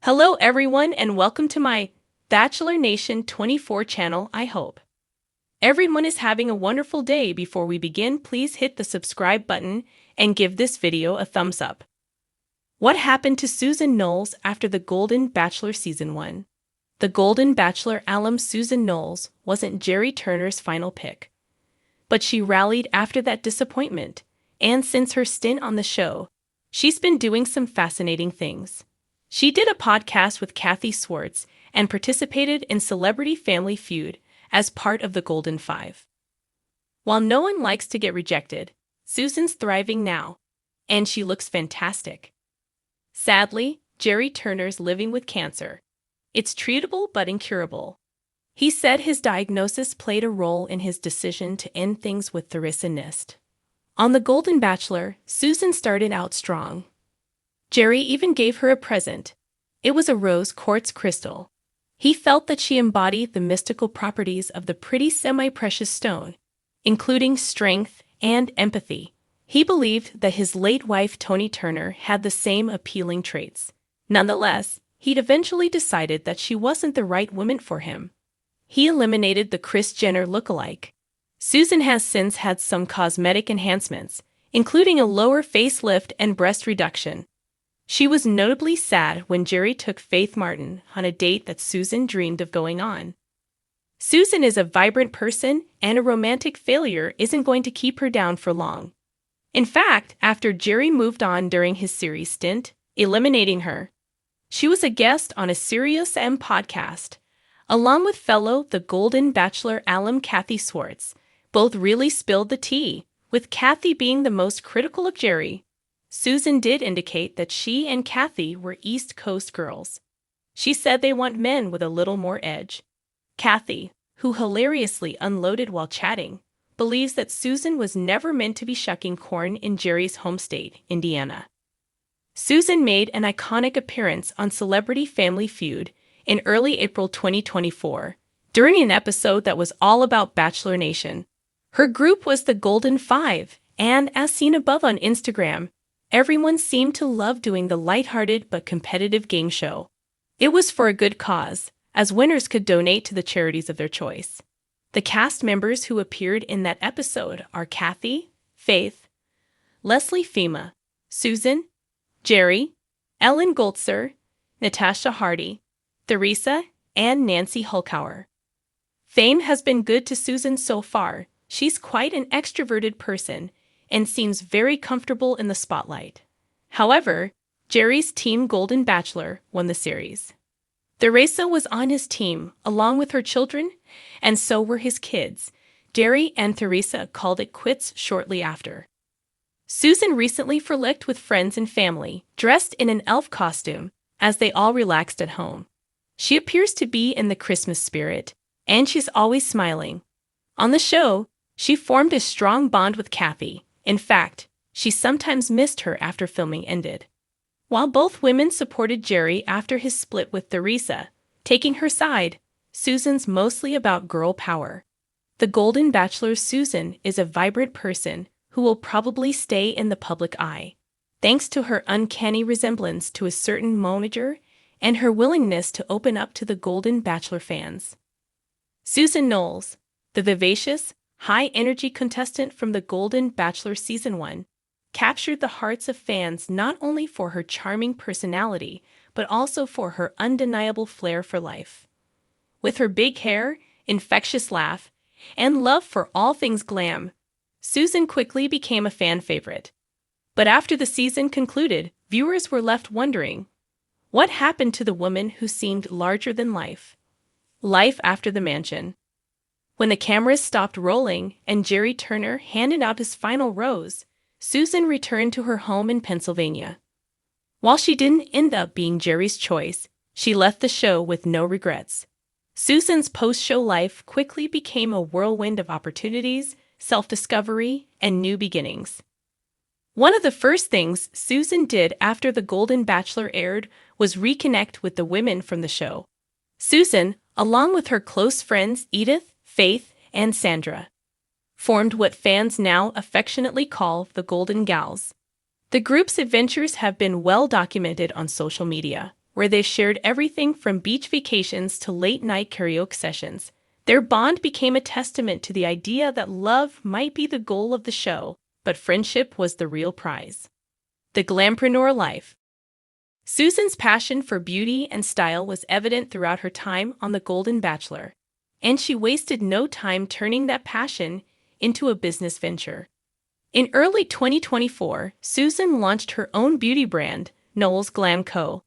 Hello everyone and welcome to my Bachelor Nation 24 channel. I hope everyone is having a wonderful day. Before we begin, please hit the subscribe button and give this video a thumbs up. What happened to Susan Noles after the Golden Bachelor Season 1? The Golden Bachelor alum Susan Noles wasn't Jerry Turner's final pick. But she rallied after that disappointment, and since her stint on the show, she's been doing some fascinating things. She did a podcast with Kathy Swartz and participated in Celebrity Family Feud as part of the Golden Five. While no one likes to get rejected, Susan's thriving now, and she looks fantastic. Sadly, Jerry Turner's living with cancer. It's treatable but incurable. He said his diagnosis played a role in his decision to end things with Theresa Nist. On The Golden Bachelor, Susan started out strong. Jerry even gave her a present. It was a rose quartz crystal. He felt that she embodied the mystical properties of the pretty semi-precious stone, including strength and empathy. He believed that his late wife Toni Turner had the same appealing traits. Nonetheless, he'd eventually decided that she wasn't the right woman for him. He eliminated the Kris Jenner lookalike. Susan has since had some cosmetic enhancements, including a lower facelift and breast reduction. She was notably sad when Jerry took Faith Martin on a date that Susan dreamed of going on. Susan is a vibrant person, and a romantic failure isn't going to keep her down for long. In fact, after Jerry moved on during his series stint, eliminating her, she was a guest on a Sirius M podcast, along with fellow The Golden Bachelor alum Kathy Swartz. Both really spilled the tea, with Kathy being the most critical of Jerry. Susan did indicate that she and Kathy were East Coast girls. She said they want men with a little more edge. Kathy, who hilariously unloaded while chatting, believes that Susan was never meant to be shucking corn in Jerry's home state, Indiana. Susan made an iconic appearance on Celebrity Family Feud in early April 2024, during an episode that was all about Bachelor Nation. Her group was the Golden Five, and as seen above on Instagram, everyone seemed to love doing the lighthearted but competitive game show. It was for a good cause, as winners could donate to the charities of their choice. The cast members who appeared in that episode are Kathy, Faith, Leslie Fema, Susan, Jerry, Ellen Goltzer, Natasha Hardy, Theresa, and Nancy Hulkauer. Fame has been good to Susan so far. She's quite an extroverted person and seems very comfortable in the spotlight. However, Jerry's team Golden Bachelor won the series. Theresa was on his team, along with her children, and so were his kids. Jerry and Theresa called it quits shortly after. Susan recently frolicked with friends and family, dressed in an elf costume, as they all relaxed at home. She appears to be in the Christmas spirit, and she's always smiling. On the show, she formed a strong bond with Kathy. In fact, she sometimes missed her after filming ended. While both women supported Jerry after his split with Theresa, taking her side, Susan's mostly about girl power. The Golden Bachelor's Susan is a vibrant person who will probably stay in the public eye, thanks to her uncanny resemblance to a certain manager and her willingness to open up to the Golden Bachelor fans. Susan Noles, the vivacious, high-energy contestant from the Golden Bachelor Season 1, captured the hearts of fans not only for her charming personality, but also for her undeniable flair for life. With her big hair, infectious laugh, and love for all things glam, Susan quickly became a fan favorite. But after the season concluded, viewers were left wondering, what happened to the woman who seemed larger than life? Life after the mansion. When the cameras stopped rolling and Jerry Turner handed out his final rose, Susan returned to her home in Pennsylvania. While she didn't end up being Jerry's choice, she left the show with no regrets. Susan's post-show life quickly became a whirlwind of opportunities, self-discovery, and new beginnings. One of the first things Susan did after The Golden Bachelor aired was reconnect with the women from the show. Susan, along with her close friends Edith, Faith, and Sandra, formed what fans now affectionately call the Golden Gals. The group's adventures have been well documented on social media, where they shared everything from beach vacations to late-night karaoke sessions. Their bond became a testament to the idea that love might be the goal of the show, but friendship was the real prize. The glampreneur life. Susan's passion for beauty and style was evident throughout her time on The Golden Bachelor, and she wasted no time turning that passion into a business venture. In early 2024, Susan launched her own beauty brand, Noles Glam Co.,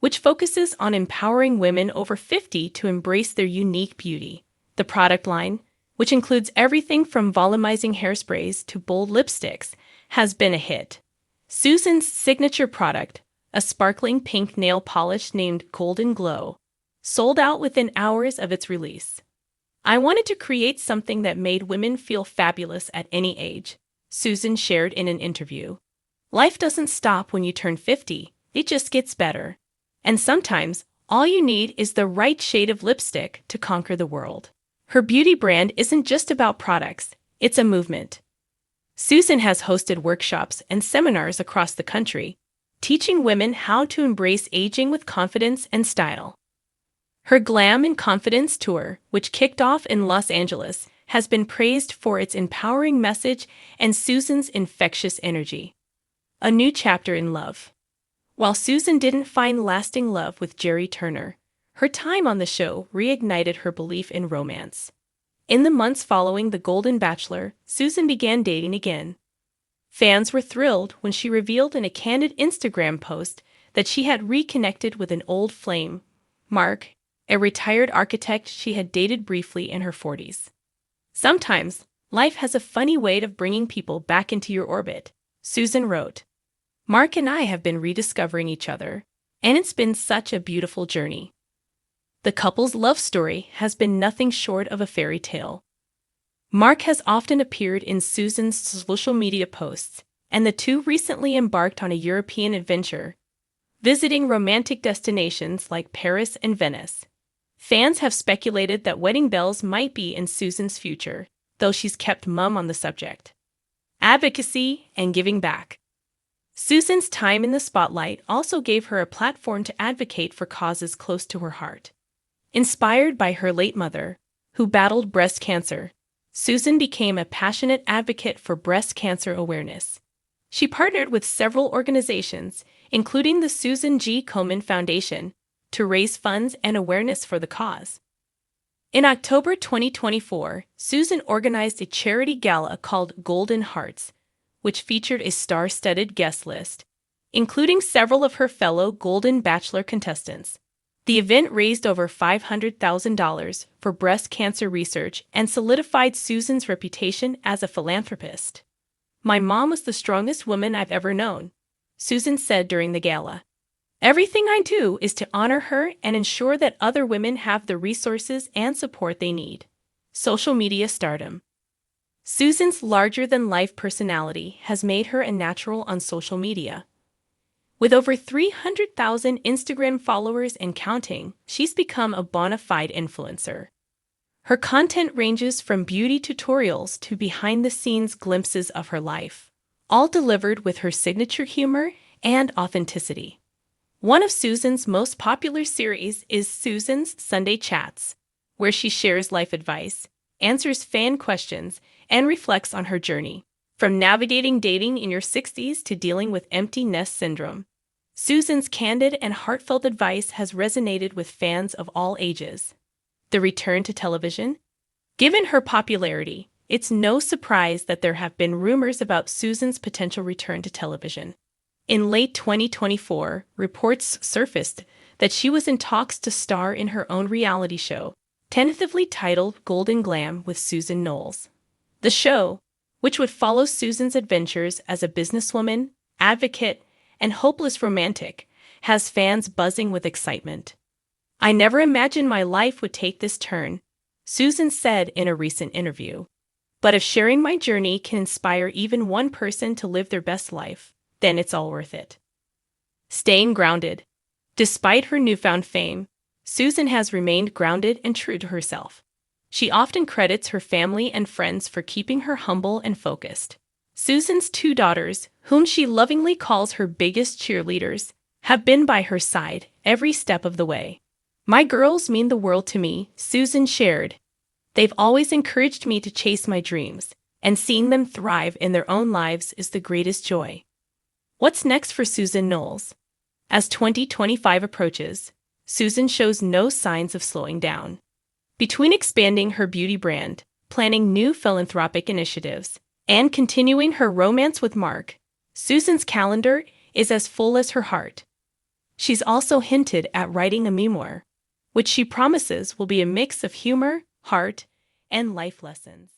which focuses on empowering women over 50 to embrace their unique beauty. The product line, which includes everything from volumizing hairsprays to bold lipsticks, has been a hit. Susan's signature product, a sparkling pink nail polish named Golden Glow, sold out within hours of its release. "I wanted to create something that made women feel fabulous at any age," Susan shared in an interview. "Life doesn't stop when you turn 50, it just gets better. And sometimes, all you need is the right shade of lipstick to conquer the world." Her beauty brand isn't just about products, it's a movement. Susan has hosted workshops and seminars across the country, teaching women how to embrace aging with confidence and style. Her Glam and Confidence tour, which kicked off in Los Angeles, has been praised for its empowering message and Susan's infectious energy. A new chapter in love. While Susan didn't find lasting love with Jerry Turner, her time on the show reignited her belief in romance. In the months following The Golden Bachelor, Susan began dating again. Fans were thrilled when she revealed in a candid Instagram post that she had reconnected with an old flame, Mark, a retired architect she had dated briefly in her 40s. "Sometimes, life has a funny way of bringing people back into your orbit," Susan wrote. "Mark and I have been rediscovering each other, and it's been such a beautiful journey." The couple's love story has been nothing short of a fairy tale. Mark has often appeared in Susan's social media posts, and the two recently embarked on a European adventure, visiting romantic destinations like Paris and Venice. Fans have speculated that wedding bells might be in Susan's future, though she's kept mum on the subject. Advocacy and giving back. Susan's time in the spotlight also gave her a platform to advocate for causes close to her heart. Inspired by her late mother, who battled breast cancer, Susan became a passionate advocate for breast cancer awareness. She partnered with several organizations, including the Susan G. Komen Foundation, to raise funds and awareness for the cause. In October 2024, Susan organized a charity gala called Golden Hearts, which featured a star-studded guest list, including several of her fellow Golden Bachelor contestants. The event raised over $500,000 for breast cancer research and solidified Susan's reputation as a philanthropist. "My mom was the strongest woman I've ever known," Susan said during the gala. "Everything I do is to honor her and ensure that other women have the resources and support they need." Social media stardom. Susan's larger-than-life personality has made her a natural on social media. With over 300,000 Instagram followers and counting, she's become a bona fide influencer. Her content ranges from beauty tutorials to behind-the-scenes glimpses of her life, all delivered with her signature humor and authenticity. One of Susan's most popular series is Susan's Sunday Chats, where she shares life advice, answers fan questions, and reflects on her journey. From navigating dating in your 60s to dealing with empty nest syndrome, Susan's candid and heartfelt advice has resonated with fans of all ages. The return to television? Given her popularity, it's no surprise that there have been rumors about Susan's potential return to television. In late 2024, reports surfaced that she was in talks to star in her own reality show, tentatively titled Golden Glam with Susan Noles. The show, which would follow Susan's adventures as a businesswoman, advocate, and hopeless romantic, has fans buzzing with excitement. "I never imagined my life would take this turn," Susan said in a recent interview. "But if sharing my journey can inspire even one person to live their best life, then it's all worth it." Staying grounded. Despite her newfound fame, Susan has remained grounded and true to herself. She often credits her family and friends for keeping her humble and focused. Susan's two daughters, whom she lovingly calls her biggest cheerleaders, have been by her side every step of the way. My girls mean the world to me, Susan shared. They've always encouraged me to chase my dreams, and seeing them thrive in their own lives is the greatest joy. What's next for Susan Noles? As 2025 approaches, Susan shows no signs of slowing down. Between expanding her beauty brand, planning new philanthropic initiatives, and continuing her romance with Mark, Susan's calendar is as full as her heart. She's also hinted at writing a memoir, which she promises will be a mix of humor, heart, and life lessons.